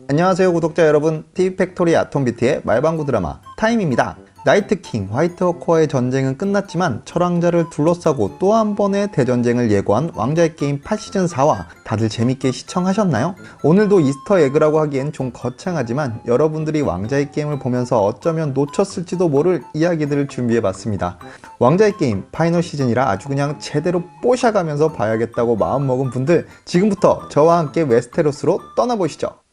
안녕하세요 구독자 여러분, TV팩토리 아톰비트의 말방구 드라마 타임입니다. 나이트킹, 화이트워커와의 전쟁은 끝났지만 철왕자를 둘러싸고 또 한 번의 대전쟁을 예고한 왕자의 게임 8시즌 4화 다들 재밌게 시청하셨나요? 오늘도 이스터 에그라고 하기엔 좀 거창하지만 여러분들이 왕자의 게임을 보면서 어쩌면 놓쳤을지도 모를 이야기들을 준비해봤습니다. 왕자의 게임 파이널 시즌이라 아주 그냥 제대로 뽀샤가면서 봐야겠다고 마음먹은 분들, 지금부터 저와 함께 웨스테로스로 떠나보시죠.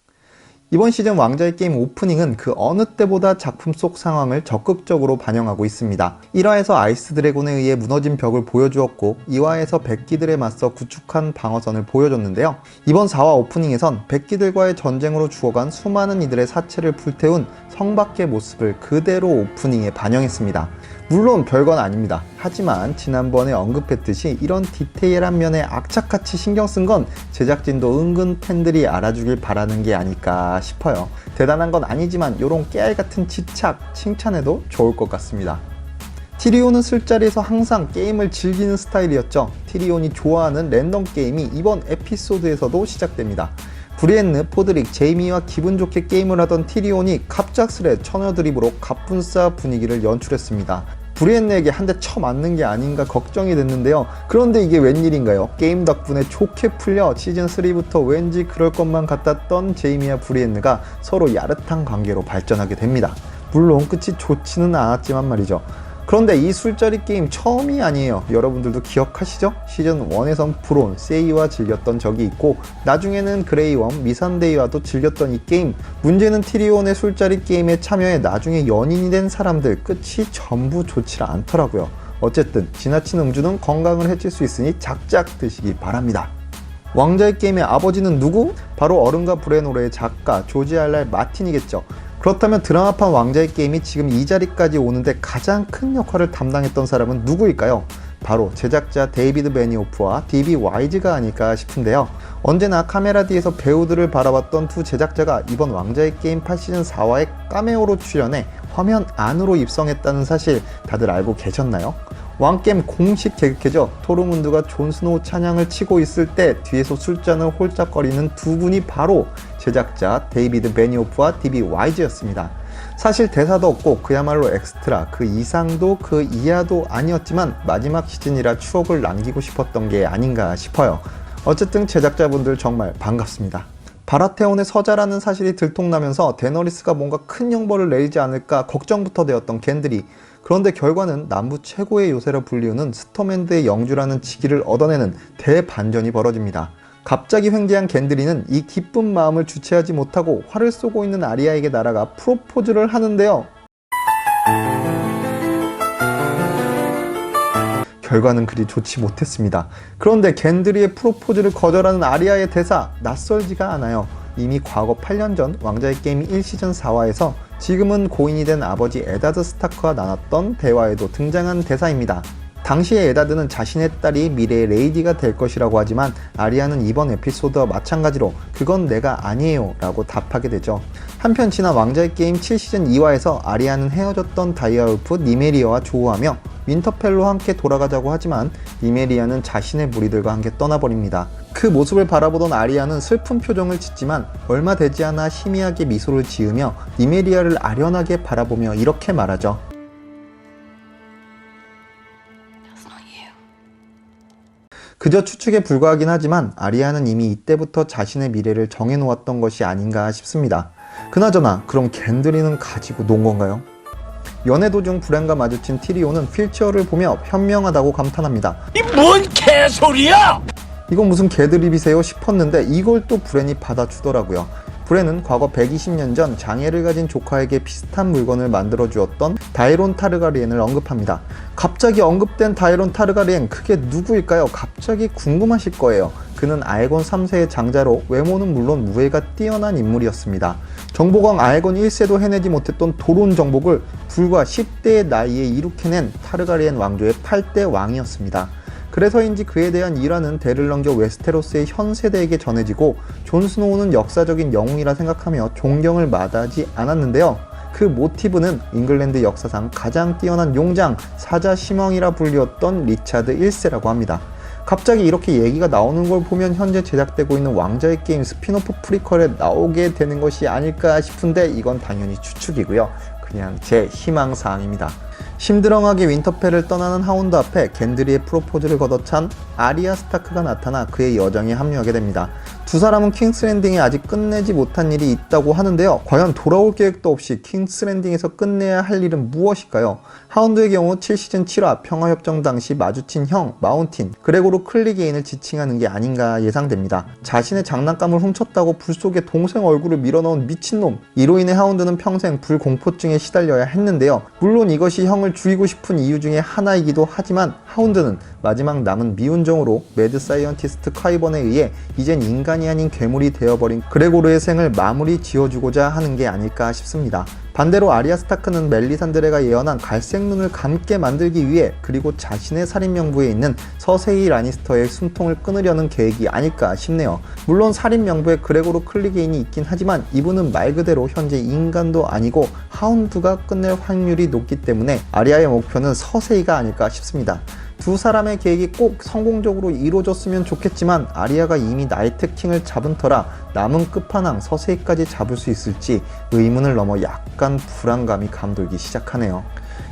이번 시즌 왕자의 게임 오프닝은 그 어느 때보다 작품 속 상황을 적극적으로 반영하고 있습니다. 1화에서 아이스 드래곤에 의해 무너진 벽을 보여주었고 2화에서 백기들에 맞서 구축한 방어선을 보여줬는데요. 이번 4화 오프닝에선 백기들과의 전쟁으로 죽어간 수많은 이들의 사체를 불태운 성 밖의 모습을 그대로 오프닝에 반영했습니다. 물론 별건 아닙니다. 하지만 지난번에 언급했듯이 이런 디테일한 면에 악착같이 신경 쓴 건 제작진도 은근 팬들이 알아주길 바라는 게 아닐까 싶어요. 대단한 건 아니지만 이런 깨알 같은 집착 칭찬해도 좋을 것 같습니다. 티리온은 술자리에서 항상 게임을 즐기는 스타일이었죠. 티리온이 좋아하는 랜덤 게임이 이번 에피소드에서도 시작됩니다. 브리엔느, 포드릭, 제이미와 기분 좋게 게임을 하던 티리온이 갑작스레 처녀 드립으로 갑분싸 분위기를 연출했습니다. 브리엔느에게 한 대 쳐맞는 게 아닌가 걱정이 됐는데요. 그런데 이게 웬일인가요? 게임 덕분에 좋게 풀려 시즌3부터 왠지 그럴 것만 같았던 제이미와 브리엔느가 서로 야릇한 관계로 발전하게 됩니다. 물론 끝이 좋지는 않았지만 말이죠. 그런데 이 술자리 게임 처음이 아니에요. 여러분들도 기억하시죠? 시즌1에선 브론, 세이와 즐겼던 적이 있고 나중에는 그레이웜, 미산데이와도 즐겼던 이 게임. 문제는 티리온의 술자리 게임에 참여해 나중에 연인이 된 사람들 끝이 전부 좋지 않더라고요. 어쨌든 지나친 음주는 건강을 해칠 수 있으니 작작 드시기 바랍니다. 왕자의 게임의 아버지는 누구? 바로 어른과 불의 노래의 작가 조지 알랄 마틴이겠죠. 그렇다면 드라마판 왕자의 게임이 지금 이 자리까지 오는데 가장 큰 역할을 담당했던 사람은 누구일까요? 바로 제작자 데이비드 베니오프와 D.B. 와이즈가 아닐까 싶은데요. 언제나 카메라 뒤에서 배우들을 바라봤던 두 제작자가 이번 왕자의 게임 8시즌 4화에 카메오로 출연해 화면 안으로 입성했다는 사실 다들 알고 계셨나요? 왕겜 공식 개그캐죠. 토르문드가 존 스노우 찬양을 치고 있을 때 뒤에서 술잔을 홀짝거리는 두 분이 바로 제작자 데이비드 베니오프와 D.B. 와이즈였습니다. 사실 대사도 없고 그야말로 엑스트라, 그 이상도 그 이하도 아니었지만 마지막 시즌이라 추억을 남기고 싶었던 게 아닌가 싶어요. 어쨌든 제작자분들 정말 반갑습니다. 바라테온의 서자라는 사실이 들통나면서 데너리스가 뭔가 큰 형벌을 내리지 않을까 걱정부터 되었던 겐들이, 그런데 결과는 남부 최고의 요새라 불리우는 스톰핸드의 영주라는 직위를 얻어내는 대반전이 벌어집니다. 갑자기 횡재한 겐드리는 이 기쁜 마음을 주체하지 못하고 활을 쏘고 있는 아리아에게 날아가 프로포즈를 하는데요. 결과는 그리 좋지 못했습니다. 그런데 겐드리의 프로포즈를 거절하는 아리아의 대사, 낯설지가 않아요. 이미 과거 8년 전 왕자의 게임 1시즌 4화에서 지금은 고인이 된 아버지 에다드 스타크와 나눴던 대화에도 등장한 대사입니다. 당시에 에다드는 자신의 딸이 미래의 레이디가 될 것이라고 하지만 아리아는 이번 에피소드와 마찬가지로 그건 내가 아니에요 라고 답하게 되죠. 한편 지난 왕자의 게임 7시즌 2화에서 아리아는 헤어졌던 다이아울프 니메리아와 조우하며 윈터펠로 함께 돌아가자고 하지만 니메리아는 자신의 무리들과 함께 떠나버립니다. 그 모습을 바라보던 아리아는 슬픈 표정을 짓지만 얼마 되지 않아 희미하게 미소를 지으며 니메리아를 아련하게 바라보며 이렇게 말하죠. 그저 추측에 불과하긴 하지만 아리아는 이미 이때부터 자신의 미래를 정해놓았던 것이 아닌가 싶습니다. 그나저나 그럼 겐드리는 가지고 논 건가요? 연애 도중 불행과 마주친 티리온은 필치어를 보며 현명하다고 감탄합니다. 이 뭔 개소리야! 이건 무슨 개드립이세요 싶었는데 이걸 또 브랜이 받아주더라고요. 브랜은 과거 120년 전 장애를 가진 조카에게 비슷한 물건을 만들어 주었던 다이론 타르가리엔을 언급합니다. 갑자기 언급된 다이론 타르가리엔, 그게 누구일까요? 갑자기 궁금하실 거예요. 그는 아에곤 3세의 장자로 외모는 물론 무예가 뛰어난 인물이었습니다. 정보광 아에곤 1세도 해내지 못했던 도론 정복을 불과 10대의 나이에 이룩해낸 타르가리엔 왕조의 8대 왕이었습니다. 그래서인지 그에 대한 일화는 대를 넘겨 웨스테로스의 현 세대에게 전해지고 존 스노우는 역사적인 영웅이라 생각하며 존경을 마다하지 않았는데요. 그 모티브는 잉글랜드 역사상 가장 뛰어난 용장, 사자 시멍이라 불리웠던 리차드 1세라고 합니다. 갑자기 이렇게 얘기가 나오는 걸 보면 현재 제작되고 있는 왕자의 게임 스피노프 프리퀄에 나오게 되는 것이 아닐까 싶은데 이건 당연히 추측이고요. 그냥 제 희망사항입니다. 심드렁하게 윈터펠을 떠나는 하운드 앞에 겐드리의 프로포즈를 걷어찬 아리아 스타크가 나타나 그의 여정에 합류하게 됩니다. 두 사람은 킹스랜딩에 아직 끝내지 못한 일이 있다고 하는데요. 과연 돌아올 계획도 없이 킹스랜딩에서 끝내야 할 일은 무엇일까요? 하운드의 경우 7시즌 7화 평화협정 당시 마주친 형 마운틴 그레고로 클리게인을 지칭하는 게 아닌가 예상됩니다. 자신의 장난감을 훔쳤다고 불 속에 동생 얼굴을 밀어넣은 미친놈. 이로 인해 하운드는 평생 불공포증에 시달려야 했는데요. 물론 이것이 형을 죽이고 싶은 이유 중에 하나이기도 하지만 하운드는 마지막 남은 미운종으로 매드 사이언티스트 카이번에 의해 이젠 인간이 아닌 괴물이 되어버린 그레고르의 생을 마무리 지어주고자 하는 게 아닐까 싶습니다. 반대로 아리아 스타크는 멜리산드레가 예언한 갈색 눈을 감게 만들기 위해 그리고 자신의 살인명부에 있는 서세이 라니스터의 숨통을 끊으려는 계획이 아닐까 싶네요. 물론 살인명부에 그레고르 클리게인이 있긴 하지만 이분은 말 그대로 현재 인간도 아니고 하운드가 끝낼 확률이 높기 때문에 아리아의 목표는 서세이가 아닐까 싶습니다. 두 사람의 계획이 꼭 성공적으로 이루어졌으면 좋겠지만 아리아가 이미 나이트킹을 잡은 터라 남은 끝판왕 서세이까지 잡을 수 있을지 의문을 넘어 약간 불안감이 감돌기 시작하네요.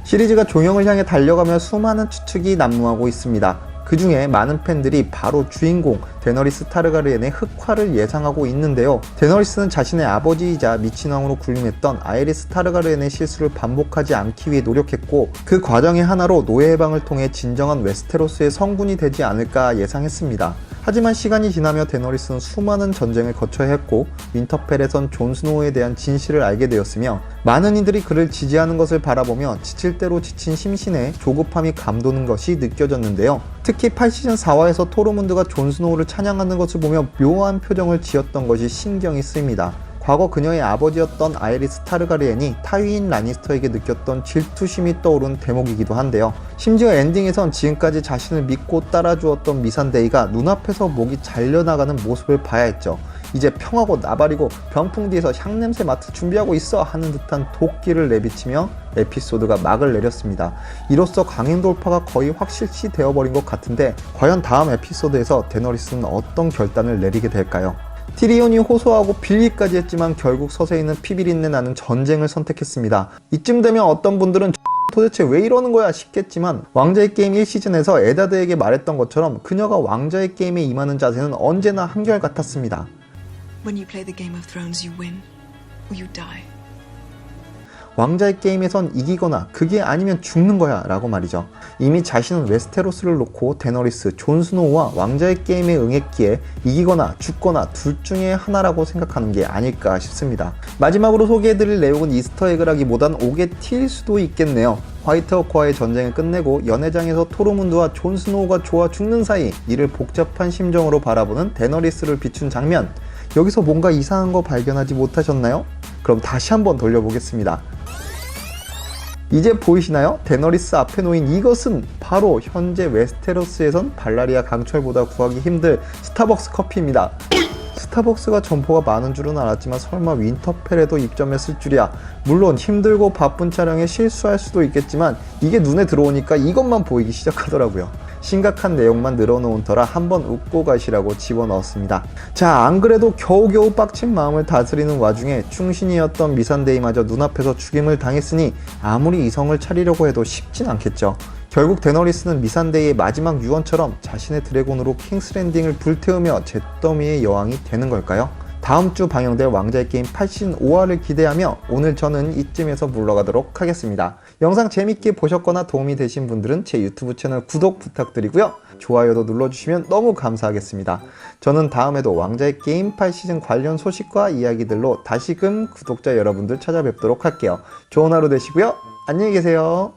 시리즈가 종영을 향해 달려가며 수많은 추측이 난무하고 있습니다. 그 중에 많은 팬들이 바로 주인공 데너리스 타르가르엔의 흑화를 예상하고 있는데요. 데너리스는 자신의 아버지이자 미친왕으로 군림했던 아에리스 타르가르엔의 실수를 반복하지 않기 위해 노력했고 그 과정의 하나로 노예 해방을 통해 진정한 웨스테로스의 성군이 되지 않을까 예상했습니다. 하지만 시간이 지나며 데너리스는 수많은 전쟁을 거쳐야 했고 윈터펠에선 존 스노우에 대한 진실을 알게 되었으며 많은 이들이 그를 지지하는 것을 바라보며 지칠 대로 지친 심신에 조급함이 감도는 것이 느껴졌는데요. 특히 8시즌 4화에서 토르문드가 존 스노우를 찬양하는 것을 보며 묘한 표정을 지었던 것이 신경이 쓰입니다. 과거 그녀의 아버지였던 아에리스 타르가리엔이 타위인 라니스터에게 느꼈던 질투심이 떠오른 대목이기도 한데요. 심지어 엔딩에선 지금까지 자신을 믿고 따라주었던 미산데이가 눈앞에서 목이 잘려나가는 모습을 봐야 했죠. 이제 평하고 나발이고 병풍 뒤에서 향냄새 맡을 준비하고 있어 하는 듯한 도끼를 내비치며 에피소드가 막을 내렸습니다. 이로써 강행 돌파가 거의 확실시 되어버린 것 같은데 과연 다음 에피소드에서 데너리스는 어떤 결단을 내리게 될까요? 티리온이 호소하고 빌기까지 했지만 결국 서세이는 피비린내 나는 전쟁을 선택했습니다. 이쯤 되면 어떤 분들은 도대체 왜 이러는 거야 싶겠지만 왕자의 게임 1시즌에서 에다드에게 말했던 것처럼 그녀가 왕자의 게임에 임하는 자세는 언제나 한결같았습니다. When you play the Game of Thrones, you win or you die. 왕자의 게임에선 이기거나 그게 아니면 죽는 거야 라고 말이죠. 이미 자신은 웨스테로스를 놓고 데너리스, 존 스노우와 왕자의 게임에 응했기에 이기거나 죽거나 둘 중에 하나라고 생각하는 게 아닐까 싶습니다. 마지막으로 소개해드릴 내용은 이스터에그라기보단 옥의 티일 수도 있겠네요. 화이트워커와의 전쟁을 끝내고 연회장에서 토르문드와 존 스노우가 좋아 죽는 사이 이를 복잡한 심정으로 바라보는 데너리스를 비춘 장면. 여기서 뭔가 이상한 거 발견하지 못하셨나요? 그럼 다시 한번 돌려보겠습니다. 이제 보이시나요? 데너리스 앞에 놓인 이것은 바로 현재 웨스테로스에선 발라리아 강철보다 구하기 힘들 스타벅스 커피입니다. 스타벅스가 점포가 많은 줄은 알았지만 설마 윈터펠에도 입점했을 줄이야. 물론 힘들고 바쁜 촬영에 실수할 수도 있겠지만 이게 눈에 들어오니까 이것만 보이기 시작하더라고요. 심각한 내용만 늘어놓은 터라 한번 웃고 가시라고 집어넣었습니다. 자, 안 그래도 겨우겨우 빡친 마음을 다스리는 와중에 충신이었던 미산데이마저 눈앞에서 죽임을 당했으니 아무리 이성을 차리려고 해도 쉽진 않겠죠. 결국 데너리스는 미산데이의 마지막 유언처럼 자신의 드래곤으로 킹스랜딩을 불태우며 잿더미의 여왕이 되는 걸까요? 다음 주 방영될 왕자의 게임 8시즌 5화를 기대하며 오늘 저는 이쯤에서 물러가도록 하겠습니다. 영상 재밌게 보셨거나 도움이 되신 분들은 제 유튜브 채널 구독 부탁드리고요. 좋아요도 눌러주시면 너무 감사하겠습니다. 저는 다음에도 왕자의 게임 8시즌 관련 소식과 이야기들로 다시금 구독자 여러분들 찾아뵙도록 할게요. 좋은 하루 되시고요. 안녕히 계세요.